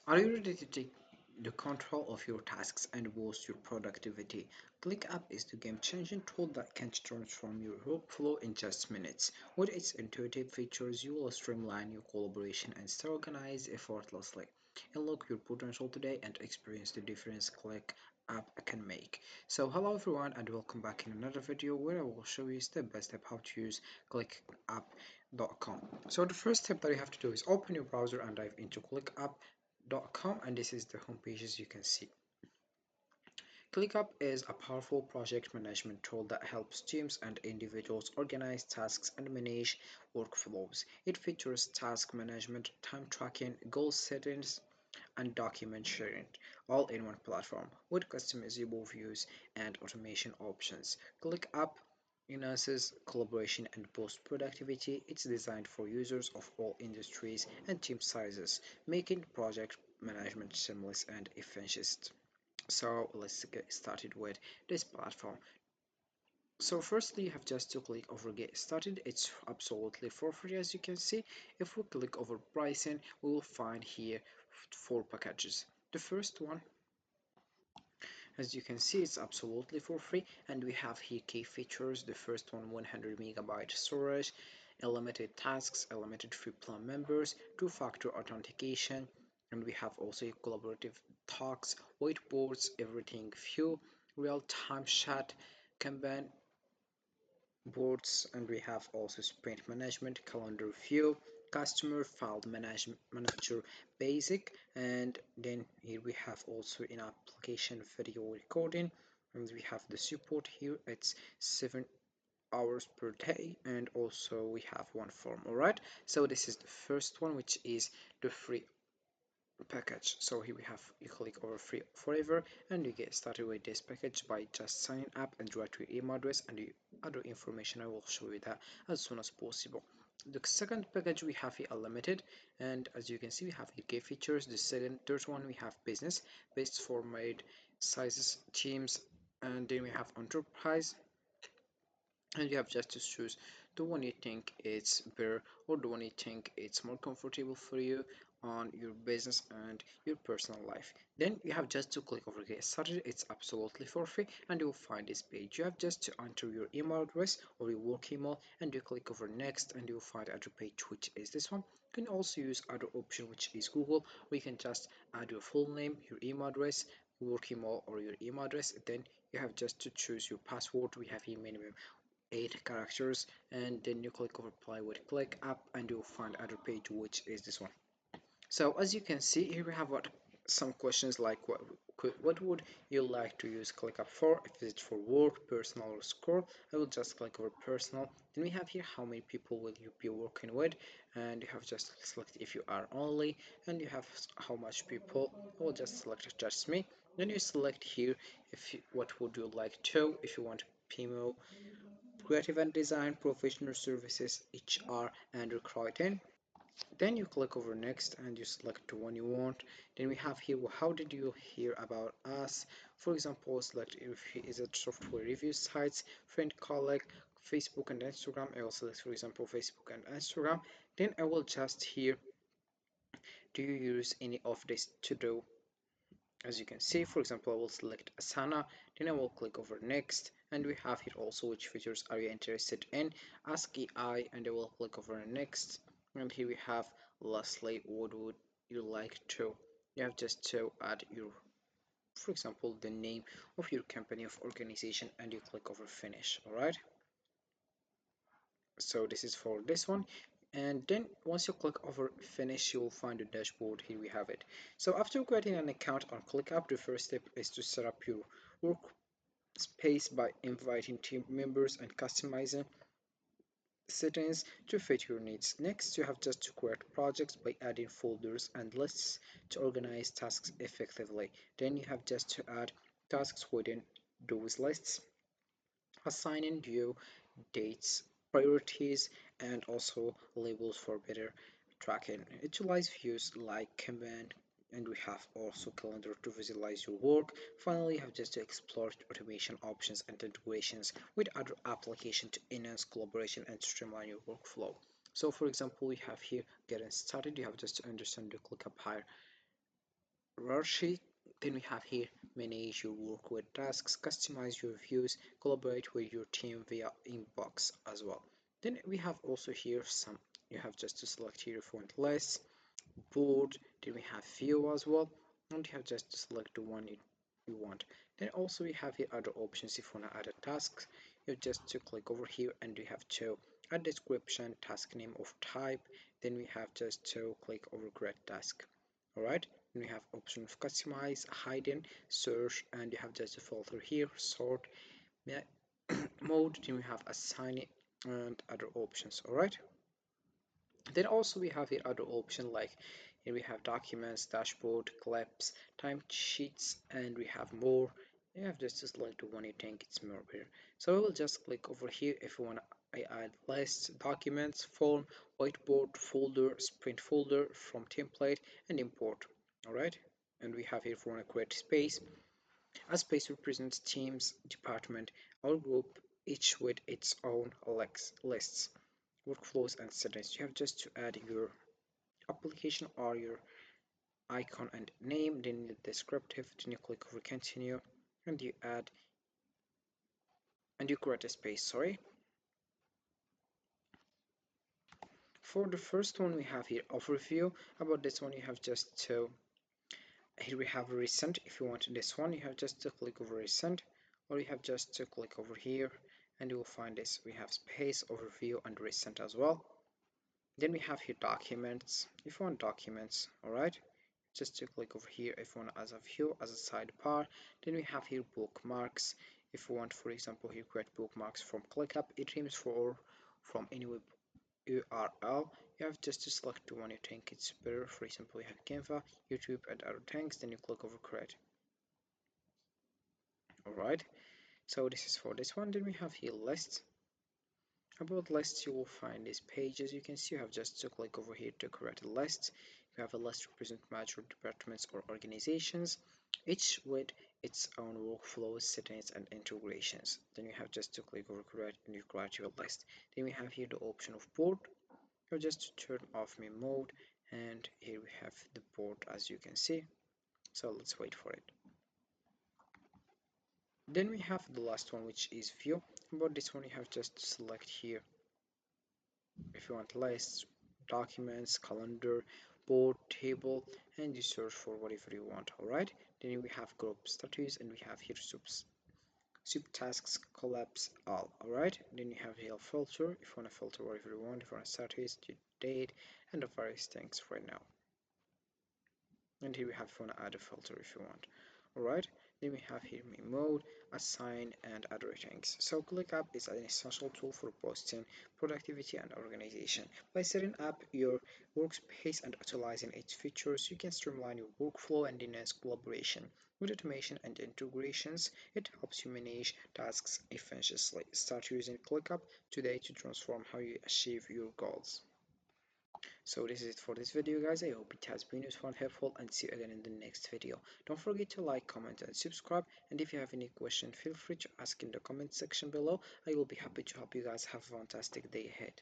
Are you ready to take the control of your tasks and boost your productivity? ClickUp is the game-changing tool that can transform your workflow in just minutes. With its intuitive features, you will streamline your collaboration and stay organized effortlessly. Unlock your potential today and experience the difference ClickUp can make. So hello everyone and welcome back in another video where I will show you step by step how to use ClickUp.com. So the first step that you have to do is open your browser and dive into ClickUp.com, and this is the home page as you can see. ClickUp is a powerful project management tool that helps teams and individuals organize tasks and manage workflows. It features task management, time tracking, goal settings, and document sharing, all in one platform with customizable views and automation options. ClickUp enhances collaboration and boosts productivity. It's designed for users of all industries and team sizes, making project management seamless and efficient. So let's get started with this platform. So firstly, you have just to click over get started. It's absolutely for free as you can see. If we click over pricing, we will find here four packages. The first one, as you can see, it's absolutely for free, and we have here key features. The first one, 100 megabyte storage, unlimited tasks, unlimited free plan members, two-factor authentication, and we have also collaborative talks, whiteboards, everything view, real-time chat, Kanban boards, and we have also sprint management, calendar view, customer file manager basic, and then here we have also in application video recording, and we have the support here. It's 7 hours per day, and also we have one form. All right, so this is the first one, which is the free package. So here we have, you click over free forever and you get started with this package by just signing up and write your email address and the other information. I will show you that as soon as possible. The second package we have here unlimited, and as you can see we have here key features. The third one we have business based for made sizes teams, and then we have enterprise, and you have just to choose the one you think it's better or the one you think it's more comfortable for you on your business and your personal life. Then you have just to click over get started. It's absolutely for free and you'll find this page. You have just to enter your email address or your work email and you click over next and you'll find other page, which is this one. You can also use other option, which is Google, where you can just add your full name, your email address, your work email or your email address. Then you have just to choose your password. We have here minimum 8 characters, and then you click over apply with ClickUp and you'll find other page, which is this one. So as you can see here we have some questions like what would you like to use ClickUp for? If it's for work, personal, or school, I will just click over personal. Then we have here how many people will you be working with, and you have just select if you are only, and you have how much people. I will just select just me. Then you select here if what would you like to, if you want PMO, creative and design, professional services, HR, and recruiting. Then you click over next and you select the one you want. Then we have here, well, how did you hear about us? For example, select if is it software review sites, friend, colleague, Facebook and Instagram. I will select, for example, Facebook and Instagram. Then I will just here, do you use any of this to do? As you can see, for example, I will select Asana, then I will click over next, and we have here also which features are you interested in. Ask AI, and I will click over next, and here we have lastly, what would you like to? You have just to add your, for example, the name of your company of organization, and you click over finish. All right, so this is for this one. And then once you click over finish, you will find the dashboard. Here we have it. So after creating an account on ClickUp, the first step is to set up your workspace by inviting team members and customizing settings to fit your needs. Next, you have just to create projects by adding folders and lists to organize tasks effectively. Then you have just to add tasks within those lists, assigning due dates, priorities, and also labels for better tracking. Utilize views like Kanban, and we have also calendar to visualize your work. Finally, you have just to explore automation options and integrations with other applications to enhance collaboration and streamline your workflow. So for example, we have here getting started. You have just to understand the ClickUp hire worksheet. Then we have here manage your work with tasks, customize your views, collaborate with your team via inbox as well. Then we have also here some, you have just to select here if you want list, board, then we have view as well, and you have just to select the one you want. Then also we have here other options. If you want to add a task, you have just to click over here and we have to add description, task name of type, then we have just to click over create task. Alright, then we have option of customize, hidden, search, and you have just a filter here, sort, mode, then we have assign it and other options. Alright, then also we have here other option like here we have documents, dashboard, clips, time sheets, and we have more. You have just to select the one you think it's more better. So I will just click over here if you want to add lists, documents, form, whiteboard, folder, sprint folder, from template, and import. Alright, and we have here if you want to create space. A space represents teams, department, or group, each with its own lists, workflows, and settings. You have just to add your application or your icon and name, then the descriptive, then you click over continue, and you add and you create a space. Sorry. For the first one we have here overview. About this one you have just to, here we have recent. If you want this one you have just to click over recent, or you have just to click over here and you will find this. We have space, overview, and recent as well. Then we have here documents. If you want documents, alright, just to click over here if you want as a view, as a sidebar. Then we have here bookmarks. If you want, for example, here create bookmarks from ClickUp, it aims for from any web URL. You have just to select the one you think it's better. For example, you have Canva, YouTube, and other things. Then you click over create. Alright, so this is for this one. Then we have here lists. About lists, you will find these pages. You can see you have just to click over here to create a list. You have a list represent major departments or organizations, each with its own workflows, settings, and integrations. Then you have just to click over create and you create your list. Then we have here the option of board. You just to turn off me mode, and here we have the board as you can see. So let's wait for it. Then we have the last one, which is view. About this one you have just to select here if you want lists, documents, calendar, board, table, and you search for whatever you want. Alright, then we have group status and we have here subtasks, collapse, all. Alright, then you have here filter if you want to filter whatever you want. If you want to status, date, and the various things right now. And here we have if you want to add a filter if you want. Alright, then we have here me mode, assign, and other things. So ClickUp is an essential tool for boosting productivity and organization. By setting up your workspace and utilizing its features, you can streamline your workflow and enhance collaboration. With automation and integrations, it helps you manage tasks efficiently. Start using ClickUp today to transform how you achieve your goals. So this is it for this video guys. I hope it has been useful and helpful, and see you again in the next video. Don't forget to like, comment, and subscribe, and if you have any question feel free to ask in the comment section below. I will be happy to help you guys. Have a fantastic day ahead.